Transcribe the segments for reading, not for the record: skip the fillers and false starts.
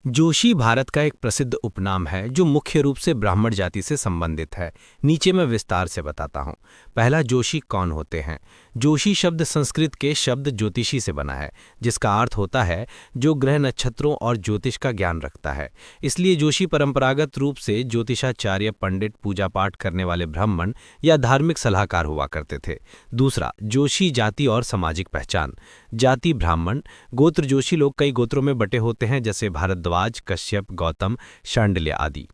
जोशी भारत का एक प्रसिद्ध उपनाम है जो मुख्य रूप से ब्राह्मण जाति से संबंधित है। नीचे मैं विस्तार से बताता हूँ। पहला, जोशी कौन होते हैं। जोशी शब्द संस्कृत के शब्द ज्योतिषी से बना है, जिसका अर्थ होता है जो ग्रह नक्षत्रों और ज्योतिष का ज्ञान रखता है। इसलिए जोशी परंपरागत रूप से ज्योतिषाचार्य, पंडित, पूजा पाठ करने वाले ब्राह्मण या धार्मिक सलाहकार हुआ करते थे। दूसरा, जोशी जाति और सामाजिक पहचान। जाति ब्राह्मण, गोत्र जोशी लोग कई गोत्रों में बटे होते हैं, जैसे भारद्वाज, कश्यप, गौतम, शांडिल्य आदि।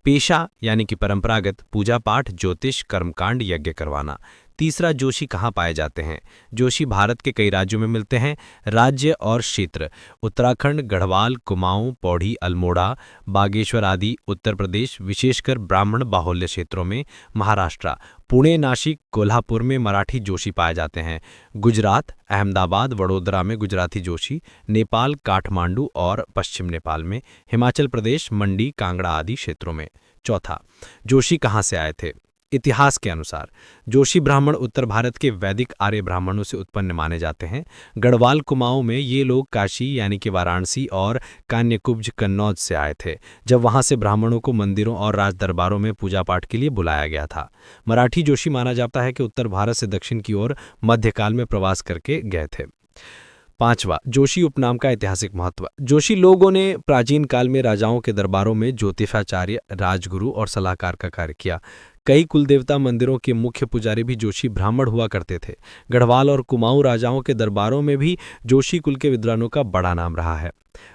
पेशा यानी कि परंपरागत पूजा पाठ, ज्योतिष, कर्मकांड, यज्ञ करवाना। तीसरा, जोशी कहाँ पाए जाते हैं। जोशी भारत के कई राज्यों में मिलते हैं। राज्य और क्षेत्र: उत्तराखंड, गढ़वाल, कुमाऊं, पौड़ी, अल्मोड़ा, बागेश्वर आदि। उत्तर प्रदेश, विशेषकर ब्राह्मण बाहुल्य क्षेत्रों में। महाराष्ट्र, पुणे, नासिक, कोल्हापुर में मराठी जोशी पाए जाते हैं। गुजरात, अहमदाबाद, वडोदरा में गुजराती जोशी। नेपाल, काठमांडू और पश्चिम नेपाल में। हिमाचल प्रदेश, मंडी, कांगड़ा आदि क्षेत्रों में। चौथा, जोशी कहाँ से आए थे। इतिहास के अनुसार जोशी ब्राह्मण उत्तर भारत के वैदिक आर्य ब्राह्मणों से उत्पन्न माने जाते हैं। गढ़वाल, कुमाऊं में ये लोग काशी यानी कि वाराणसी और कान्यकुब्ज, कन्नौज से आए थे, जब वहां से ब्राह्मणों को मंदिरों और राज दरबारों में पूजा पाठ के लिए बुलाया गया था। मराठी जोशी माना जाता है कि उत्तर भारत से दक्षिण की ओर मध्यकाल में प्रवास करके गए थे। पांचवा, जोशी उपनाम का ऐतिहासिक महत्व। जोशी लोगों ने प्राचीन काल में राजाओं के दरबारों में ज्योतिषाचार्य, राजगुरु और सलाहकार का कार्य किया। कई कुलदेवता मंदिरों के मुख्य पुजारी भी जोशी ब्राह्मण हुआ करते थे। गढ़वाल और कुमाऊं राजाओं के दरबारों में भी जोशी कुल के विद्वानों का बड़ा नाम रहा है।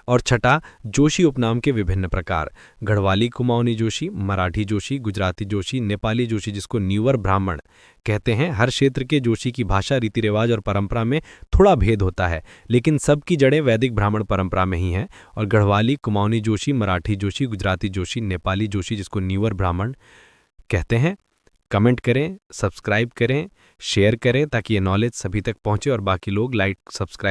और छठा, जोशी उपनाम के विभिन्न प्रकार। गढ़वाली कुमाऊनी जोशी, मराठी जोशी, गुजराती जोशी, नेपाली जोशी जिसको न्यूअर ब्राह्मण कहते हैं। हर क्षेत्र के जोशी की भाषा, रीति रिवाज और परंपरा में थोड़ा भेद होता है, लेकिन सबकी जड़ें वैदिक ब्राह्मण परंपरा में ही हैं। और गढ़वाली, कुमाऊनी जोशी, मराठी जोशी, गुजराती जोशी, नेपाली जोशी जिसको न्यूअर ब्राह्मण कहते हैं। कमेंट करें, सब्सक्राइब करें, शेयर करें ताकि ये नॉलेज सभी तक पहुंचे और बाकी लोग लाइक, सब्सक्राइब